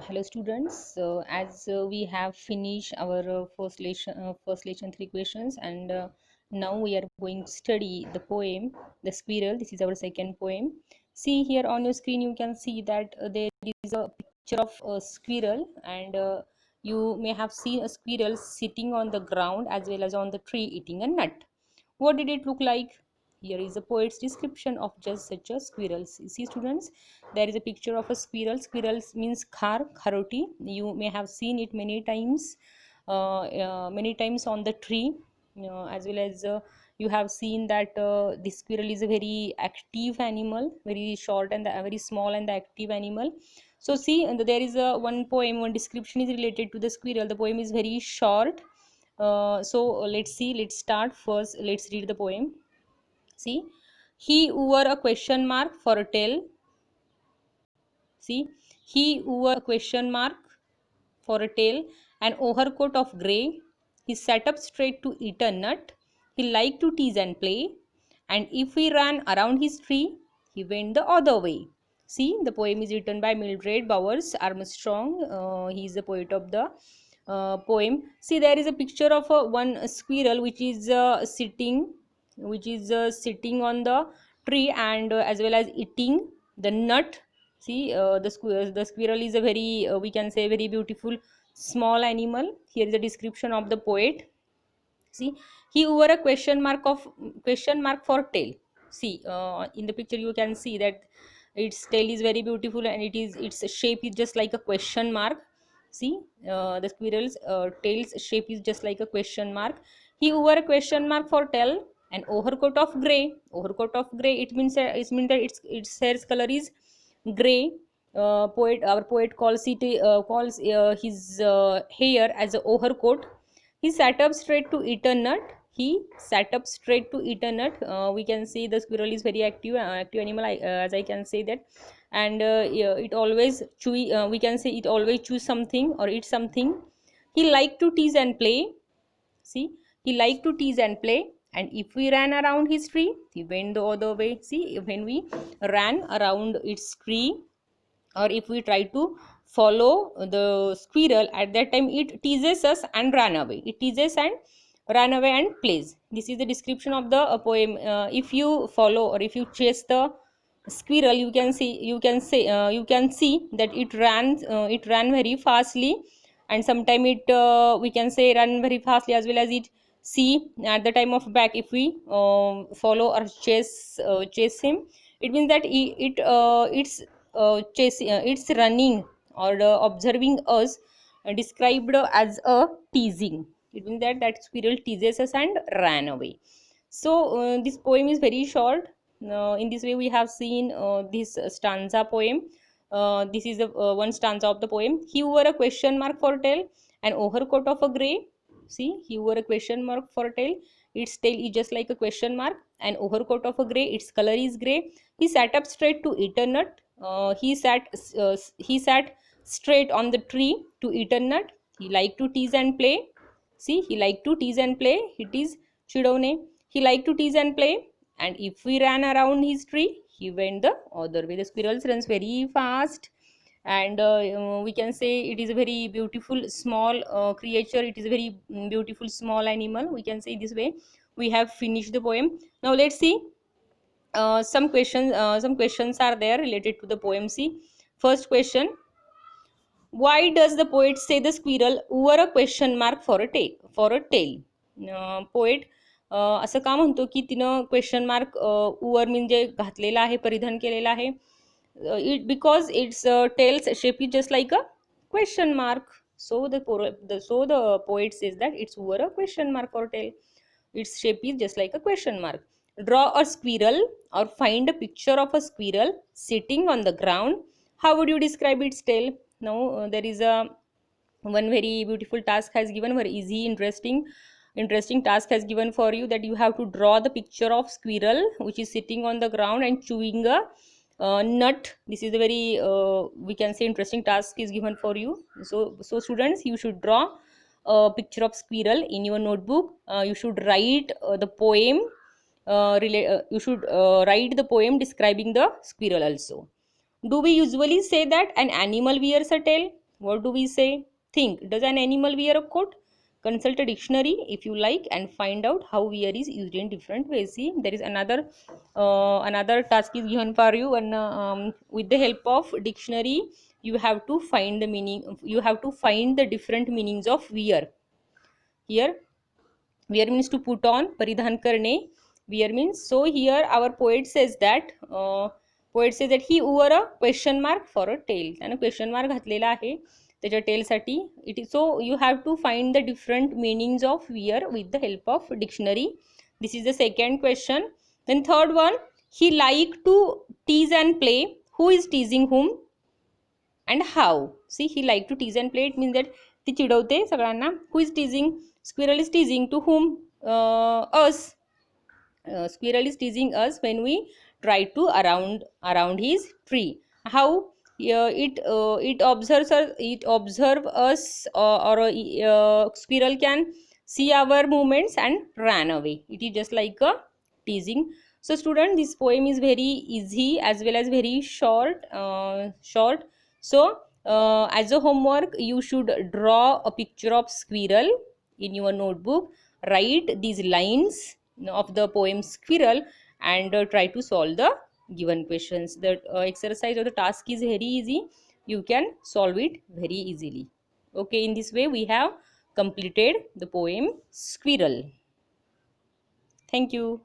Hello students. As we have finished our first lesson three questions, and now we are going to study the poem The Squirrel. This is our second poem. See here on your screen you can see that there is a picture of a squirrel, and you may have seen a squirrel sitting on the ground as well as on the tree eating a nut. What did it look like? Here is the poet's description of just such a squirrel. See students, there is a picture of a squirrel. Squirrels means kharoti. You may have seen it many times on the tree, as well as you have seen that the squirrel is a very active animal, very short and very small and active animal. So see, and there is a one poem, one description is related to the squirrel. The poem is very short. Let's start first. Let's read the poem. See, he wore a question mark for a tail. See, he wore a question mark for a tail, an overcoat of grey. He sat up straight to eat a nut. He liked to tease and play, and if we ran around his tree, he went the other way. See, the poem is written by Mildred Bowers Armstrong. He is the poet of the poem. See, there is a picture of one squirrel which is sitting on the tree, and as well as eating the nut. See, the squirrel is a very we can say very beautiful small animal. Here is a description of the poet. See, he wore a question mark for tail. See, in the picture you can see that its tail is very beautiful, and its shape is just like a question mark. See, the squirrel's tail's shape is just like a question mark. He wore a question mark for tail, an overcoat of gray. Overcoat of gray, it means that its hair's color is gray. Our poet calls his hair as a overcoat. He sat up straight to eat a nut. He sat up straight to eat a nut. We can see the squirrel is very active animal, as I can say that. And yeah, it always we can say it always choose something or eat something. He liked to tease and play. See, he liked to tease and play. And if we ran around his tree, he went the other way. See, when we ran around its tree, or if we try to follow the squirrel, at that time it teases us and run away. It teases and run away and plays. This is the description of the poem. If you follow or if you chase the squirrel, you can see that it ran very fastly, and sometime it we can say run very fastly, as well as it see at the time of back. If we follow or chase him, it means that it's running or observing us, described as a teasing. It means that squirrel teases us and ran away. So this poem is very short. In this way we have seen this stanza poem. This is the one stanza of the poem. He wore a question mark for tail, an overcoat of a gray. See, he wore a question mark for tail. Its tail is just like a question mark. An overcoat of a gray. Its color is gray. He sat up straight to eat a nut. He sat straight on the tree to eat a nut. He liked to tease and play. See, he liked to tease and play. It is chidovne. He liked to tease and play. And if we ran around his tree, he went the other way. The squirrels runs very fast, and we can say it is a very beautiful small creature. It is a very beautiful small animal. We can say this way. We have finished the poem. Now let's see some questions are there related to the poem. See, first question: why does the poet say the squirrel wore a question mark for a tail? Poet असं का म्हणतो की तिनं question mark वर म्हणजे घातलेला आहे, परिधान केलेला आहे. It because its tail's shape is just like a question mark. So the poet says that it's wore a question mark for tail. Its shape is just like a question mark. Draw a squirrel or find a picture of a squirrel sitting on the ground. How would you describe its tail? Now there is a one very beautiful task has given, very easy interesting task has given for you, that you have to draw the picture of squirrel which is sitting on the ground and chewing a nut. This is a very we can say interesting task is given for you. So students, you should draw a picture of squirrel in your notebook. You should write the poem you should write the poem describing the squirrel also. Do we usually say that an animal wears a tail? What do we say? Think. Does an animal wear a coat? Consult a dictionary if you like and find out how wear is used in different ways. See, there is another task is given for you, and with the help of dictionary you have to find the meaning. You have to find the different meanings of wear. Here, wear means to put on, paridhan karne. Wear means, so here our poet says that he wore a question mark for a tail. त्याने question mark घातलेला आहे त्याच्या tail साठी. It is, so you have to find the different meanings of wear with the help of dictionary. This is the second question. Then third one, he like to tease and play. Who is teasing whom and how? See, he like to tease and play. It means that ती चिडवते सगळ्यांना. Who is teasing? Squirrel is teasing to whom? Us. Squirrel is teasing us when we try to around his tree. How? It observe us, or squirrel can see our movements and ran away. It is just like a teasing. So student, this poem is very easy as well as very short. So as a homework, you should draw a picture of squirrel in your notebook. Write these lines of the poem Squirrel and try to solve the given questions. The exercise or the task is very easy. You can solve it very easily. Okay, in this way we have completed the poem Squirrel. Thank you.